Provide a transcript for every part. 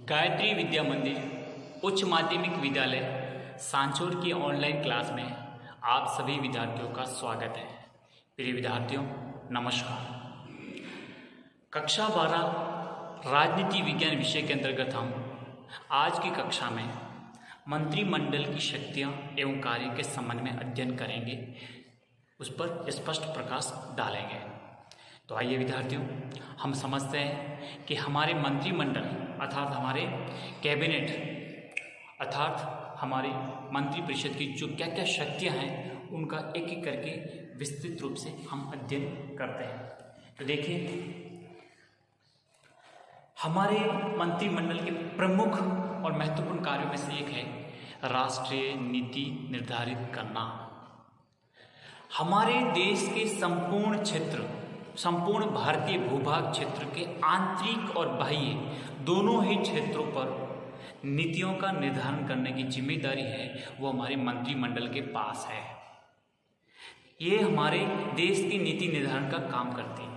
गायत्री विद्या मंदिर उच्च माध्यमिक विद्यालय सांचौर की ऑनलाइन क्लास में आप सभी विद्यार्थियों का स्वागत है। प्रिय विद्यार्थियों नमस्कार। कक्षा 12 राजनीति विज्ञान विषय के अंतर्गत हम आज की कक्षा में मंत्रिमंडल की शक्तियां एवं कार्य के संबंध में अध्ययन करेंगे, उस पर स्पष्ट प्रकाश डालेंगे। तो आइए विद्यार्थियों, हम समझते हैं कि हमारे मंत्रिमंडल अर्थात हमारे कैबिनेट अर्थात हमारी मंत्रिपरिषद की जो क्या क्या शक्तियां हैं उनका एक एक करके विस्तृत रूप से हम अध्ययन करते हैं। तो देखिए, हमारे मंत्रिमंडल के प्रमुख और महत्वपूर्ण कार्यों में से एक है राष्ट्रीय नीति निर्धारित करना। हमारे देश के संपूर्ण भारतीय भूभाग क्षेत्र के आंतरिक और बाह्य दोनों ही क्षेत्रों पर नीतियों का निर्धारण करने की जिम्मेदारी है वो हमारे मंत्रिमंडल के पास है। ये हमारे देश की नीति निर्धारण का काम करती है।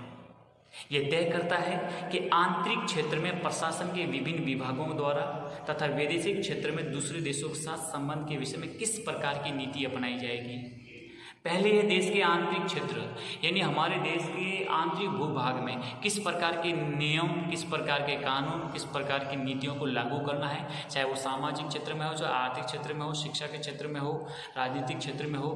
यह तय करता है कि आंतरिक क्षेत्र में प्रशासन के विभिन्न विभागों द्वारा तथा वैदेशिक क्षेत्र में दूसरे देशों के साथ संबंध के विषय में किस प्रकार की नीति अपनाई जाएगी। पहले है देश के आंतरिक क्षेत्र, यानी हमारे देश के आंतरिक भूभाग में किस प्रकार के नियम, किस प्रकार के कानून, किस प्रकार की नीतियों को लागू करना है, चाहे वो सामाजिक क्षेत्र में हो, चाहे आर्थिक क्षेत्र में हो, शिक्षा के क्षेत्र में हो, राजनीतिक क्षेत्र में हो।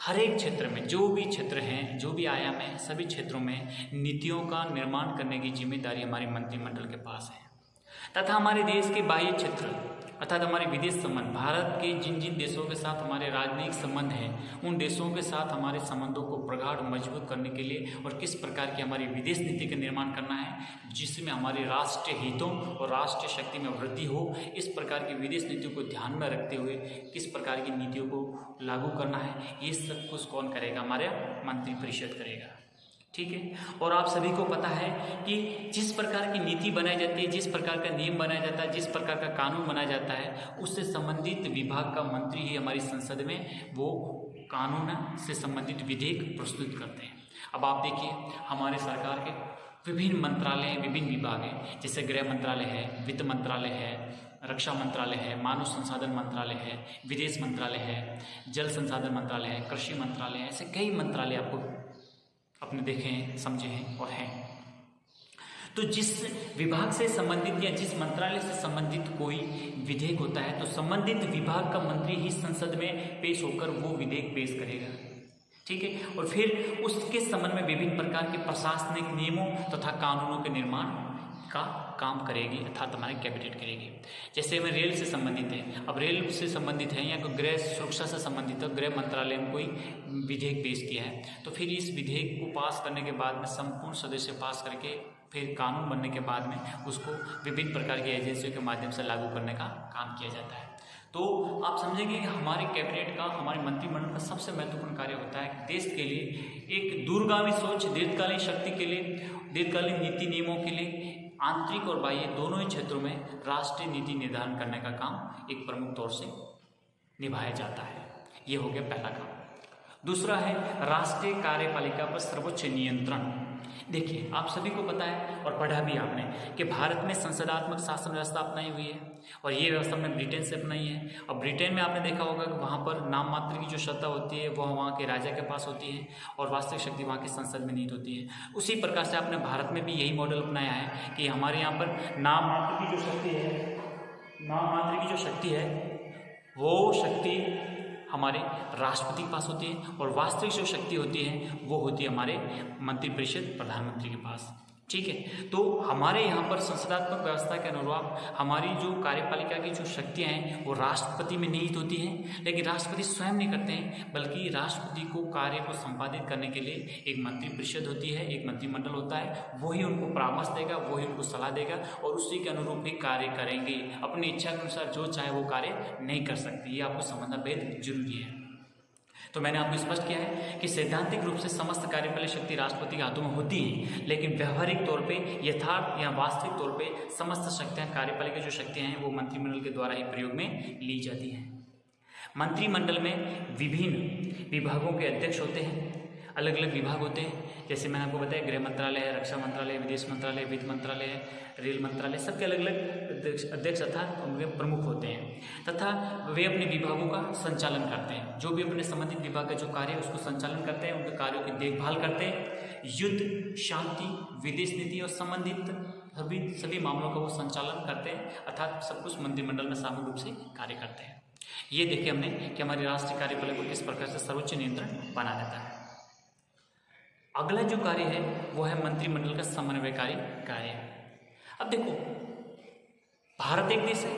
हर एक क्षेत्र में जो भी क्षेत्र हैं, जो भी आयाम है, सभी क्षेत्रों में नीतियों का निर्माण करने की जिम्मेदारी हमारे मंत्रिमंडल के पास है। तथा हमारे देश के बाह्य क्षेत्र अर्थात हमारे विदेश संबंध, भारत के जिन जिन देशों के साथ हमारे राजनयिक संबंध हैं उन देशों के साथ हमारे संबंधों को प्रगाढ़ मजबूत करने के लिए और किस प्रकार की हमारी विदेश नीति का निर्माण करना है जिसमें हमारे राष्ट्रीय हितों और राष्ट्रीय शक्ति में वृद्धि हो, इस प्रकार की विदेश नीतियों को ध्यान में रखते हुए किस प्रकार की नीतियों को लागू करना है, ये सब कुछ कौन करेगा? हमारे मंत्रिपरिषद करेगा। ठीक है। और आप सभी को पता है कि जिस प्रकार की नीति बनाई जाती है, जिस प्रकार का नियम बनाया जाता है, जिस प्रकार का कानून बनाया जाता है, उससे संबंधित विभाग का मंत्री ही हमारी संसद में वो कानून से संबंधित विधेयक प्रस्तुत करते हैं। अब आप देखिए, हमारे सरकार के विभिन्न मंत्रालय, विभिन्न विभाग हैं, जैसे गृह मंत्रालय है, वित्त मंत्रालय है, रक्षा मंत्रालय है, मानव संसाधन मंत्रालय है, विदेश मंत्रालय है, जल संसाधन मंत्रालय है, कृषि मंत्रालय है। ऐसे कई मंत्रालय आपको अपने देखे हैं, समझे हैं और हैं। तो जिस विभाग से संबंधित या जिस मंत्रालय से संबंधित कोई विधेयक होता है तो संबंधित विभाग का मंत्री ही संसद में पेश होकर वो विधेयक पेश करेगा। ठीक है। और फिर उसके संबंध में विभिन्न प्रकार के प्रशासनिक नियमों तथा कानूनों के निर्माण का काम करेगी अर्थात हमारे कैबिनेट करेगी। जैसे हमें रेल से संबंधित है, अब रेल से संबंधित है या कोई गृह सुरक्षा से संबंधित है, गृह मंत्रालय ने कोई विधेयक पेश किया है तो फिर इस विधेयक को पास करने के बाद में संपूर्ण सदस्य पास करके फिर कानून बनने के बाद में उसको विभिन्न प्रकार की एजेंसियों के माध्यम से लागू करने का काम किया जाता है। तो आप समझेंगे कि हमारे कैबिनेट का, हमारे मंत्रिमंडल का सबसे महत्वपूर्ण कार्य होता है कि देश के लिए एक दूरगामी सोच, दीर्घकालीन शक्ति के लिए, दीर्घकालीन नीति नियमों के लिए आंतरिक और बाह्य दोनों ही क्षेत्रों में राष्ट्रीय नीति निर्धारण करने का काम एक प्रमुख तौर से निभाया जाता है। ये हो गया पहला काम। दूसरा है राष्ट्रीय कार्यपालिका पर सर्वोच्च नियंत्रण। देखिए, आप सभी को पता है और पढ़ा भी आपने कि भारत में संसदात्मक शासन व्यवस्था अपनाई हुई है और ये व्यवस्था हमने ब्रिटेन से अपनाई है। और ब्रिटेन में आपने देखा होगा कि वहाँ पर नाम मात्र की जो सत्ता होती है वो वहाँ के राजा के पास होती है और वास्तविक शक्ति वहाँ की संसद में निहित होती है। उसी प्रकार से आपने भारत में भी यही मॉडल अपनाया है कि हमारे यहाँ पर नाम मात्र की जो शक्ति है वो शक्ति हमारे राष्ट्रपति के पास होती है और वास्तविक जो शक्ति होती है वो होती है हमारे मंत्रिपरिषद प्रधानमंत्री के पास। ठीक है। तो हमारे यहाँ पर संसदात्मक व्यवस्था के अनुरूप हमारी जो कार्यपालिका की जो शक्तियाँ हैं वो राष्ट्रपति में निहित होती हैं, लेकिन राष्ट्रपति स्वयं नहीं करते हैं बल्कि राष्ट्रपति को कार्य को संपादित करने के लिए एक मंत्रिपरिषद होती है, एक मंत्रिमंडल होता है, वही उनको परामर्श देगा, वही उनको सलाह देगा और उसी के अनुरूप ही कार्य करेंगे। अपनी इच्छा के अनुसार जो चाहे वो कार्य नहीं कर सकते। ये आपको समझना बेहद जरूरी है। तो मैंने आपको स्पष्ट किया है कि सैद्धांतिक रूप से समस्त कार्यपालिक शक्ति राष्ट्रपति के हाथों में होती है, लेकिन व्यवहारिक तौर पे, यथार्थ या वास्तविक तौर पे समस्त शक्तियां, कार्यपालिका जो शक्तियां हैं वो मंत्रिमंडल के द्वारा ही प्रयोग में ली जाती हैं। मंत्रिमंडल में विभिन्न विभागों के अध्यक्ष होते हैं अलग अलग विभाग होते हैं। जैसे मैंने आपको बताया गृह मंत्रालय है, रक्षा मंत्रालय, विदेश मंत्रालय, वित्त मंत्रालय है, रेल मंत्रालय, सबके अलग अलग अध्यक्ष तथा उनके प्रमुख होते हैं तथा वे अपने विभागों का संचालन करते हैं। जो भी अपने संबंधित विभाग का जो कार्य है उसको संचालन करते हैं, उनके कार्यों की देखभाल करते हैं। युद्ध, शांति, विदेश नीति और संबंधित सभी मामलों का वो संचालन करते हैं, अर्थात सब कुछ मंत्रिमंडल में सामूहिक रूप से कार्य करते हैं। ये देखे हमने कि हमारी राष्ट्रीय कार्यपालिका को किस प्रकार से सर्वोच्च नियंत्रण बना रहता है। अगला जो कार्य है वो है मंत्रिमंडल का समन्वयकारी कार्य। अब देखो, भारत एक देश है,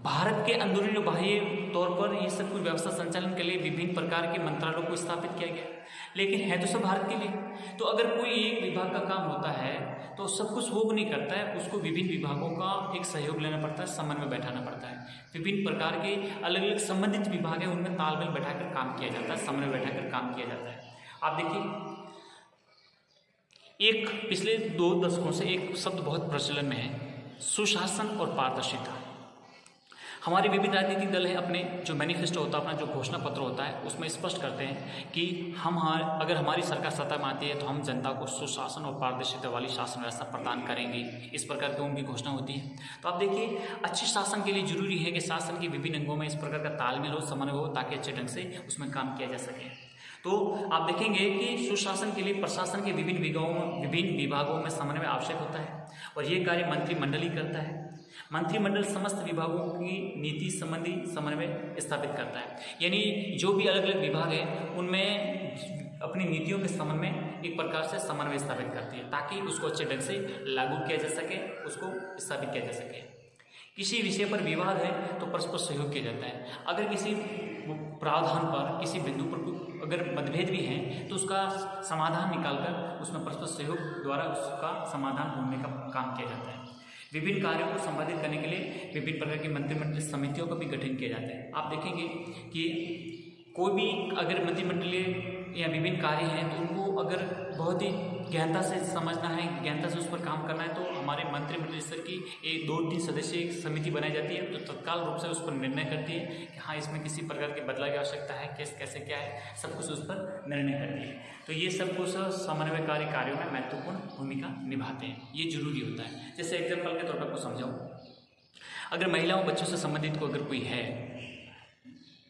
भारत के अंदरूनी बाह्य तौर पर ये सब कुछ व्यवस्था संचालन के लिए विभिन्न प्रकार के मंत्रालयों को स्थापित किया गया, लेकिन है तो सब भारत के लिए। तो अगर कोई एक विभाग का काम होता है तो सब कुछ वो नहीं करता है, उसको विभिन्न विभागों का एक सहयोग लेना पड़ता है, समन्वय बैठाना पड़ता है। विभिन्न प्रकार के अलग अलग संबंधित विभाग है, उनमें तालमेल बैठाकर काम किया जाता है, समन्वय बैठाकर काम किया जाता है। आप देखिए, एक पिछले 2 दशकों से एक शब्द बहुत प्रचलन में है, सुशासन और पारदर्शिता। हमारे विभिन्न राजनीतिक दल हैं, अपने जो मैनिफेस्टो होता है, अपना जो घोषणा पत्र होता है, उसमें स्पष्ट करते हैं कि हम अगर हमारी सरकार सत्ता में आती है तो हम जनता को सुशासन और पारदर्शिता वाली शासन व्यवस्था प्रदान करेंगे, इस प्रकार की उनकी घोषणा होती है। तो आप देखिए, अच्छे शासन के लिए जरूरी है कि शासन के विभिन्न अंगों में इस प्रकार का तालमेल हो, समन्वय हो, ताकि अच्छे ढंग से उसमें काम किया जा सके। तो आप देखेंगे कि सुशासन के लिए प्रशासन के विभिन्न विभागों में समन्वय आवश्यक होता है और ये कार्य मंत्रिमंडल ही करता है। मंत्रिमंडल समस्त विभागों की नीति संबंधी समन्वय स्थापित करता है, यानी जो भी अलग अलग विभाग है उनमें अपनी नीतियों के संबंध में एक प्रकार से समन्वय स्थापित करती है, ताकि उसको अच्छे ढंग से लागू किया जा सके, उसको स्थापित किया जा सके। किसी विषय पर विवाद है तो परस्पर सहयोग किया जाता है। अगर किसी प्रावधान पर, किसी बिंदु पर अगर मतभेद भी हैं तो उसका समाधान निकालकर उसमें परस्पर सहयोग द्वारा उसका समाधान ढूंढने का काम किया जाता है। विभिन्न कार्यों को संपादित करने के लिए विभिन्न प्रकार की मंत्रिमंडलीय समितियों का भी गठन किया जाता है। आप देखेंगे कि कोई भी अगर मंत्रिमंडलीय या विभिन्न कार्य हैं तो उनको अगर बहुत ही गहनता से समझना है, गहनता से उस पर काम करना है, तो हमारे मंत्रिमंडल स्तर की 2-3 सदस्यीय एक समिति बनाई जाती है, तो तत्काल रूप से उस पर निर्णय करती है कि हाँ, इसमें किसी प्रकार के बदलाव की आवश्यकता है, कैसे क्या है, सब कुछ उस पर निर्णय करती है। तो ये सब कुछ समन्वयकारी कार्यों में महत्वपूर्ण भूमिका निभाते हैं, ये जरूरी होता है। जैसे एग्जाम्पल के तौर पर आपको समझाऊँ, अगर महिलाओं बच्चों से संबंधित को अगर कोई है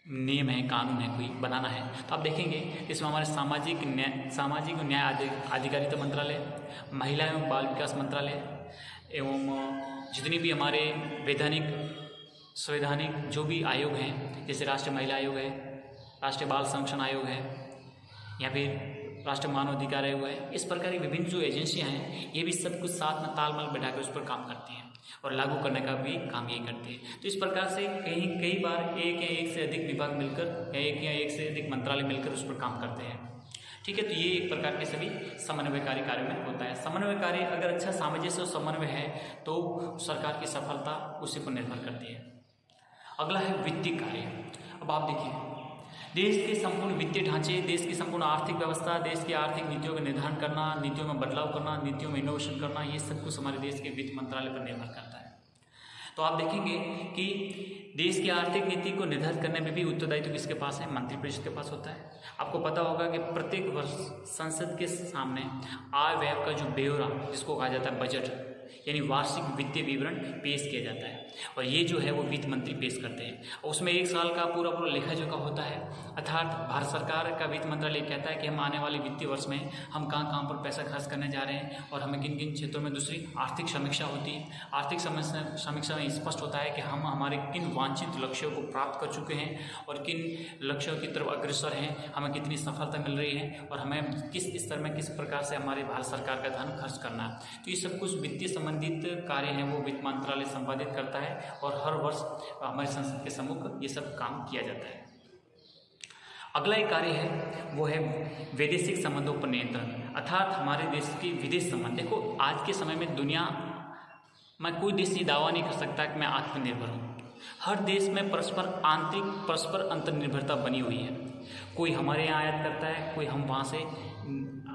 नियम है, कानून है, कोई बनाना है, तो आप देखेंगे इसमें हमारे सामाजिक न्याय अधिकारिता मंत्रालय, महिला एवं बाल विकास मंत्रालय एवं जितनी भी हमारे संवैधानिक जो भी आयोग हैं, जैसे राष्ट्रीय महिला आयोग है, राष्ट्रीय बाल संरक्षण आयोग है, या फिर राष्ट्रीय मानव अधिकार आयोग है, इस प्रकार की विभिन्न जो एजेंसियां हैं, ये भी सब कुछ साथ में तालमेल बैठाकर उस पर काम करती हैं और लागू करने का भी काम यही करती है। तो इस प्रकार से कई बार एक या एक से अधिक विभाग मिलकर या एक से अधिक मंत्रालय मिलकर उस पर काम करते हैं। ठीक है, तो ये एक प्रकार के सभी समन्वयकारी कार्यों में होता है। समन्वय कार्य अगर अच्छा सामंजस्य और समन्वय है तो सरकार की सफलता उसी पर निर्भर करती है। अगला है वित्तीय कार्य। अब आप देखिए, देश के संपूर्ण वित्तीय ढांचे, देश की संपूर्ण आर्थिक व्यवस्था, देश की आर्थिक नीतियों का निर्धारण करना, नीतियों में बदलाव करना, नीतियों में इनोवेशन करना, ये सब कुछ हमारे देश के वित्त मंत्रालय पर निर्भर करता है। तो आप देखेंगे कि देश की आर्थिक नीति को निर्धारित करने में भी उत्तरदायित्व किसके पास है? मंत्रिपरिषद के पास होता है। आपको पता होगा कि प्रत्येक वर्ष संसद के सामने आय व्यय का जो ब्यौरा, जिसको कहा जाता है बजट, यानी वार्षिक वित्तीय विवरण पेश किया जाता है, और ये जो है वो वित्त मंत्री पेश करते हैं। और उसमें एक साल का पूरा लेखा जोखा होता है, अर्थात भारत सरकार का वित्त मंत्रालय कहता है कि हम आने वाले वित्तीय वर्ष में हम कहाँ पर पैसा खर्च करने जा रहे हैं और हमें किन किन क्षेत्रों में। दूसरी आर्थिक समीक्षा होती है। आर्थिक समीक्षा में स्पष्ट होता है कि हम हमारे किन वांछित लक्ष्यों को प्राप्त कर चुके हैं और किन लक्ष्यों की तरफ अग्रसर हैं, हमें कितनी सफलता मिल रही है और हमें किस स्तर में किस प्रकार से हमारे भारत सरकार का धन खर्च करना है। तो ये सब कुछ वित्तीय संबंधित कार्य हैं वो वित्त मंत्रालय संपादित करता है और हर वर्ष हमारे संसद के सम्मुख ये सब काम किया जाता है। अगला एक कार्य है वो है वैदेशिक संबंधों पर नियंत्रण, अर्थात हमारे देश के विदेश संबंध। देखो, आज के समय में दुनिया में कोई देश ये दावा नहीं कर सकता कि मैं आत्मनिर्भर हूँ। हर देश में परस्पर अंतर्निर्भरता बनी हुई है। कोई हमारे यहाँ आयात करता है, कोई हम वहाँ से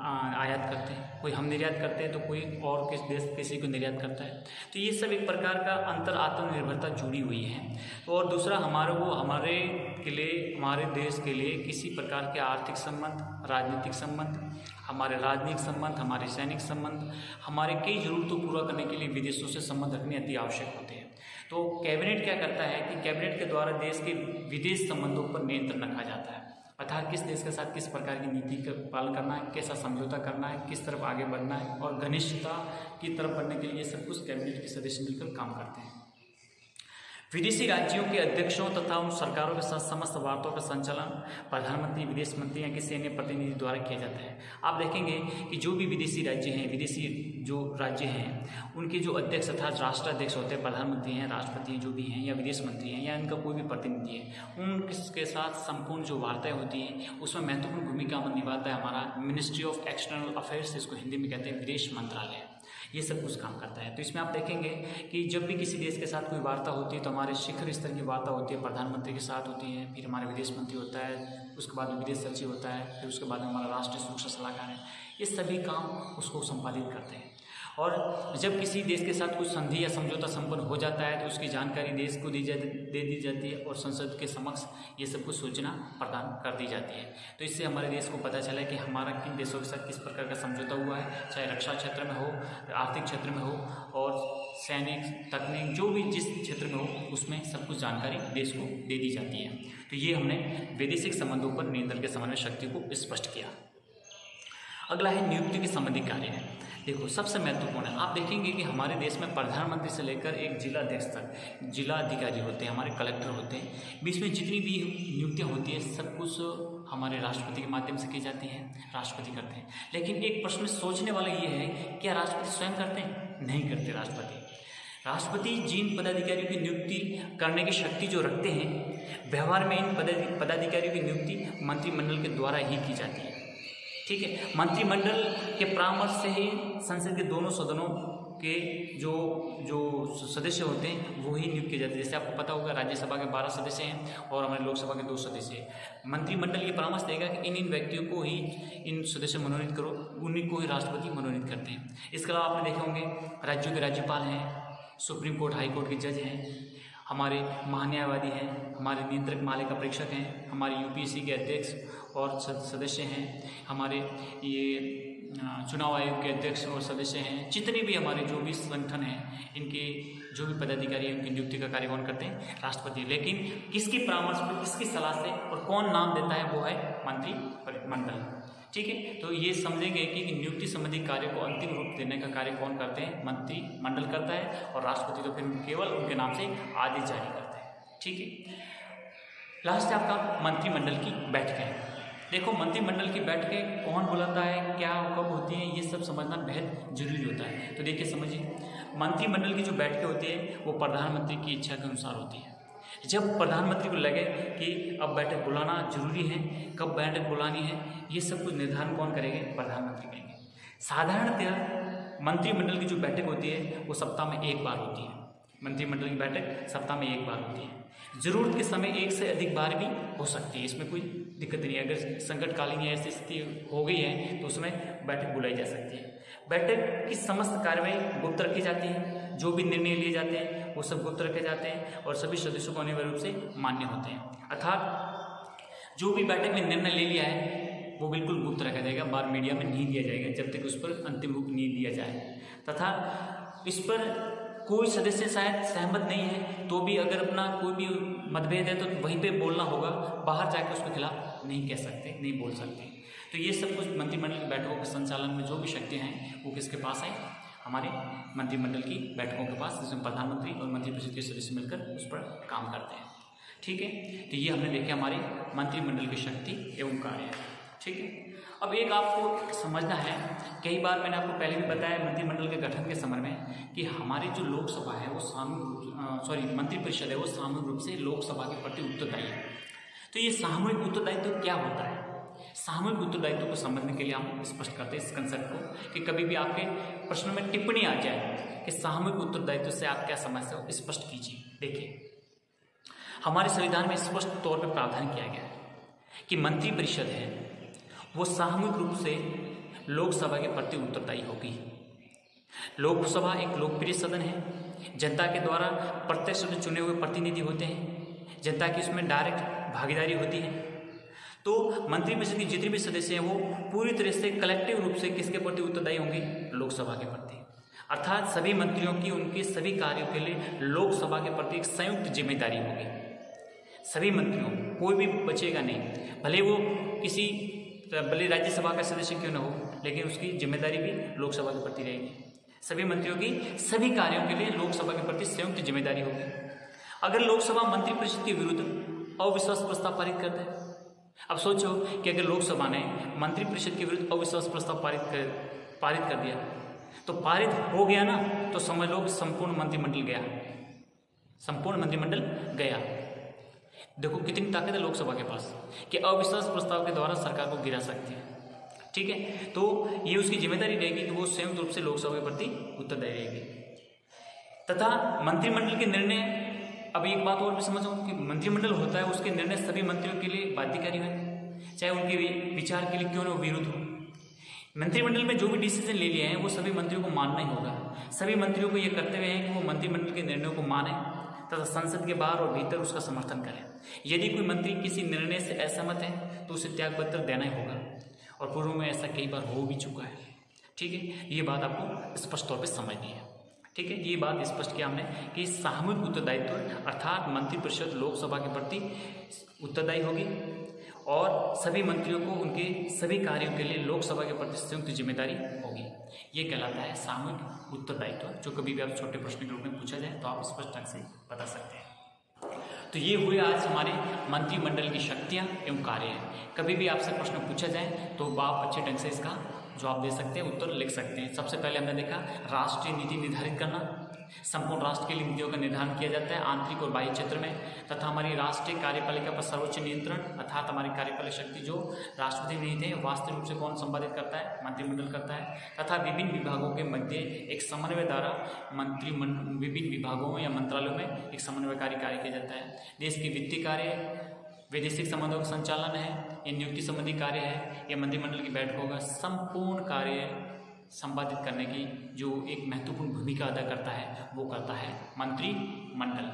आयात करते हैं। कोई हम निर्यात करते हैं तो कोई और किस देश किसी को निर्यात करता है। तो ये सब एक प्रकार का अंतर आत्मनिर्भरता जुड़ी हुई है। और दूसरा हमारे हमारे देश के लिए किसी प्रकार के आर्थिक संबंध, राजनीतिक संबंध, हमारे राजनीतिक संबंध, हमारे सैनिक संबंध, हमारे कई जरूरतों को पूरा करने के लिए विदेशों से संबंध रखने अति आवश्यक होते हैं। तो कैबिनेट क्या करता है कि कैबिनेट के द्वारा देश के विदेश संबंधों पर नियंत्रण रखा जाता है, अर्थात किस देश के साथ किस प्रकार की नीति का पालन करना है, कैसा समझौता करना है, किस तरफ आगे बढ़ना है और घनिष्ठता की तरफ बढ़ने के लिए सब कुछ कैबिनेट के सदस्य मिलकर काम करते हैं। विदेशी राज्यों के अध्यक्षों तथा उन सरकारों के साथ समस्त वार्ताओं का संचालन प्रधानमंत्री, विदेश मंत्री या किसी अन्य प्रतिनिधि द्वारा किया जाता है। आप देखेंगे कि जो भी विदेशी राज्य हैं, विदेशी जो राज्य हैं, उनके जो अध्यक्ष तथा राष्ट्राध्यक्ष होते हैं, प्रधानमंत्री हैं, राष्ट्रपति जो भी हैं या विदेश मंत्री हैं या इनका कोई भी प्रतिनिधि है, उनके साथ संपूर्ण जो वार्ताएं होती हैं उसमें महत्वपूर्ण भूमिका निभाता है हमारा मिनिस्ट्री ऑफ एक्सटर्नल अफेयर्स, इसको हिंदी में कहते हैं विदेश मंत्रालय। ये सब कुछ काम करता है। तो इसमें आप देखेंगे कि जब भी किसी देश के साथ कोई वार्ता होती है तो हमारे शिखर स्तर की वार्ता होती है, प्रधानमंत्री के साथ होती है, फिर हमारे विदेश मंत्री होता है, उसके बाद में विदेश सचिव होता है, फिर उसके बाद में हमारा राष्ट्रीय सुरक्षा सलाहकार है। ये सभी काम उसको संपादित करते हैं। और जब किसी देश के साथ कुछ संधि या समझौता संपन्न हो जाता है तो उसकी जानकारी देश को दे दी जाती है और संसद के समक्ष ये सब कुछ सूचना प्रदान कर दी जाती है। तो इससे हमारे देश को पता चला कि हमारा किन देशों के साथ किस प्रकार का समझौता हुआ है, चाहे रक्षा क्षेत्र में हो, आर्थिक क्षेत्र में हो और सैनिक, तकनीक, जो भी जिस क्षेत्र में हो उसमें सब कुछ जानकारी देश को दे दी जाती है। तो ये हमने वैदेशिक संबंधों पर नियंत्रण के समन्वय शक्ति को स्पष्ट किया। अगला है नियुक्ति के संबंधी कार्य है। देखो सबसे महत्वपूर्ण है, आप देखेंगे कि हमारे देश में प्रधानमंत्री से लेकर एक जिला अध्यक्ष तक जिला अधिकारी होते हैं, हमारे कलेक्टर होते हैं, बीच में जितनी भी नियुक्तियां होती है सब कुछ हमारे राष्ट्रपति के माध्यम से की जाती हैं, राष्ट्रपति करते हैं। लेकिन एक प्रश्न सोचने वाला ये है, क्या राष्ट्रपति स्वयं करते हैं? नहीं करते। राष्ट्रपति जिन पदाधिकारियों की नियुक्ति करने की शक्ति जो रखते हैं, व्यवहार में इन पदाधिकारियों की नियुक्ति मंत्रिमंडल के द्वारा ही की जाती है। ठीक है, मंत्रिमंडल के परामर्श से ही संसद के दोनों सदनों के जो सदस्य होते हैं वो ही नियुक्त किए जाते हैं। जैसे आपको पता होगा राज्यसभा के 12 सदस्य हैं और हमारे लोकसभा के 2 सदस्य हैं। मंत्रिमंडल ये परामर्श देगा कि इन व्यक्तियों को ही इन सदस्य मनोनीत करो, उन्हीं को ही राष्ट्रपति मनोनीत करते हैं। इसके अलावा आपने देखे होंगे राज्यों के राज्यपाल हैं, सुप्रीम कोर्ट, हाई कोर्ट के जज हैं, हमारे महान्यायवादी हैं, हमारे नियंत्रक मालिका परीक्षक हैं, हमारे यूपीएससी के अध्यक्ष और सदस्य हैं, हमारे ये चुनाव आयोग के अध्यक्ष और सदस्य हैं। जितने भी हमारे जो भी संगठन हैं, इनके जो भी पदाधिकारी हैं उनकी नियुक्ति का कार्य कौन करते हैं? राष्ट्रपति। लेकिन किसकी परामर्श पर, किसकी सलाह से और कौन नाम देता है? वो है मंत्रिमंडल। ठीक है, तो ये समझेंगे कि नियुक्ति संबंधी कार्य को अंतिम रूप देने का कार्य कौन करते हैं? मंत्रिमंडल करता है और राष्ट्रपति तो फिर केवल उनके नाम से आदेश जारी करते हैं। ठीक है, लास्ट है आपका मंत्रिमंडल की बैठकें। देखो मंत्रिमंडल की बैठकें कौन बुलाता है, क्या कब होती हैं, ये सब समझना बेहद जरूरी होता है। तो देखिए समझिए, मंत्रिमंडल की जो बैठकें होती है वो प्रधानमंत्री की इच्छा के अनुसार होती है। जब प्रधानमंत्री को लगे कि अब बैठक बुलाना जरूरी है, कब बैठक बुलानी है, ये सब कुछ निर्धारण कौन करेंगे? प्रधानमंत्री करेंगे। साधारणतः मंत्रिमंडल की जो बैठक होती है वो सप्ताह में एक बार होती है। मंत्रिमंडल की बैठक सप्ताह में एक बार होती है। जरूरत के समय एक से अधिक बार भी हो सकती है, इसमें कोई दिक्कत नहीं है। अगर संकटकालीन या ऐसी स्थिति हो गई है तो उसमें बैठक बुलाई जा सकती है। बैठक की समस्त कार्रवाई गुप्त रखी जाती है, जो भी निर्णय लिए जाते हैं वो सब गुप्त रखे जाते हैं और सभी सदस्यों को अनिवार्य रूप से मान्य होते हैं। अर्थात जो भी बैठक में निर्णय ले लिया है वो बिल्कुल गुप्त रखा जाएगा, बाहर मीडिया में नहीं दिया जाएगा जब तक उस पर अंतिम रूप नहीं दिया जाए। तथा इस पर कोई सदस्य शायद सहमत नहीं है तो भी अगर अपना कोई भी मतभेद है तो वहीं पे बोलना होगा, बाहर जाकर उसके खिलाफ नहीं कह सकते, नहीं बोल सकते। तो ये सब कुछ मंत्रिमंडल की बैठकों के संचालन में जो भी शक्तियाँ हैं वो किसके पास है? हमारे मंत्रिमंडल की बैठकों के पास, जिसमें प्रधानमंत्री और मंत्रिपरिषद के सदस्य मिलकर उस पर काम करते हैं। ठीक है, तो ये हमने देखे हमारे मंत्रिमंडल की शक्ति एवं कार्य। ठीक है, अब एक आपको समझना है, कई बार मैंने आपको पहले भी बताया मंत्रिमंडल के गठन के संबंध में कि हमारी जो लोकसभा है वो मंत्रिपरिषद है वो सामूहिक रूप से लोकसभा के प्रति उत्तरदायी है। तो ये सामूहिक उत्तरदायित्व क्या होता है? सामूहिक उत्तरदायित्व को समझने के लिए हम स्पष्ट करते हैं इस कंसेप्ट को कि कभी भी आपके प्रश्न में टिप्पणी आ जाए कि सामूहिक उत्तरदायित्व से आप क्या समझते हो, स्पष्ट कीजिए। देखिए, हमारे संविधान में स्पष्ट तौर पर प्रावधान किया गया है कि मंत्रिपरिषद है वो सामूहिक रूप से लोकसभा के प्रति उत्तरदायी होगी। लोकसभा एक लोकप्रिय सदन है, जनता के द्वारा प्रत्यक्ष चुने हुए प्रतिनिधि होते हैं, जनता की उसमें डायरेक्ट भागीदारी होती है। तो मंत्रिपरिषद के जितने भी सदस्य हैं वो पूरी तरह से कलेक्टिव रूप से किसके प्रति उत्तरदायी होंगे? लोकसभा के प्रति। अर्थात सभी मंत्रियों की उनके सभी कार्यों के लिए लोकसभा के प्रति एक संयुक्त जिम्मेदारी होगी। सभी मंत्रियों, कोई भी बचेगा नहीं, भले राज्यसभा का सदस्य क्यों न हो, लेकिन उसकी जिम्मेदारी भी लोकसभा के प्रति रहेगी। सभी मंत्रियों की सभी कार्यों के लिए लोकसभा के प्रति संयुक्त जिम्मेदारी होगी। अगर लोकसभा मंत्रिपरिषद के विरुद्ध अविश्वास प्रस्ताव पारित कर दे, अब सोचो कि अगर लोकसभा ने मंत्रिपरिषद के विरुद्ध अविश्वास प्रस्ताव पारित कर दिया, तो पारित हो गया ना, तो समझ लो संपूर्ण मंत्रिमंडल गया, संपूर्ण मंत्रिमंडल गया। देखो कितनी ताकत है लोकसभा के पास कि अविश्वास प्रस्ताव के द्वारा सरकार को गिरा सकती है। ठीक है, तो ये उसकी जिम्मेदारी रहेगी कि वो संयुक्त रूप से लोकसभा के प्रति उत्तरदायी रहेगी। तथा मंत्रिमंडल के निर्णय, अब एक बात और भी समझो कि मंत्रिमंडल होता है, उसके निर्णय सभी मंत्रियों के लिए बाध्यकारी है, चाहे उनके विचार के लिए क्यों न विरुद्ध हो। मंत्रिमंडल में जो भी डिसीजन ले लिए हैं वो सभी मंत्रियों को मानना ही होगा। सभी मंत्रियों को ये कर्तव्य है कि वो मंत्रिमंडल के निर्णयों को माने तथा संसद के बाहर और भीतर उसका समर्थन करें। यदि कोई मंत्री किसी निर्णय से असहमत है तो उसे त्याग पत्र देना ही होगा, और पूर्व में ऐसा कई बार हो भी चुका है। ठीक है, ये बात आपको स्पष्ट तौर पर समझनी है। ठीक है, ये बात स्पष्ट किया हमने कि सामूहिक उत्तरदायित्व अर्थात मंत्रिपरिषद लोकसभा के प्रति उत्तरदायी होगी और सभी मंत्रियों को उनके सभी कार्यों के लिए लोकसभा के प्रति संयुक्त जिम्मेदारी होगी। ये कहलाता है सामूहिक उत्तरदायित्व, जो कभी भी आप छोटे प्रश्न के रूप में पूछा जाए तो आप स्पष्ट ढंग से बता सकते हैं। तो ये हुए आज हमारे मंत्रिमंडल की शक्तियाँ एवं कार्य हैं। कभी भी आपसे प्रश्न पूछा जाए तो आप अच्छे ढंग से इसका जवाब दे सकते हैं, उत्तर लिख सकते हैं। सबसे पहले हमने देखा राष्ट्रीय नीति निर्धारित करना। संपूर्ण राष्ट्र के लिए नीतियों का निर्धारण किया जाता है आंतरिक और बाह्य क्षेत्र में, तथा हमारी राष्ट्रीय कार्यपालिका पर सर्वोच्च नियंत्रण अर्थात हमारी कार्यपालक शक्ति जो राष्ट्रपति नीति है वास्तविक रूप से कौन संपादित करता है? मंत्रिमंडल करता है। तथा विभिन्न विभागों के मध्य एक समन्वय द्वारा विभिन्न विभागों या मंत्रालयों में एक समन्वयकारी कार्य किया जाता है। देश के वित्तीय कार्य, वैदेशिक संबंधों का संचालन है, ये नियुक्ति संबंधी कार्य है, ये मंत्रिमंडल की बैठकों का संपूर्ण कार्य संपादित करने की जो एक महत्वपूर्ण भूमिका अदा करता है वो करता है मंत्रिमंडल।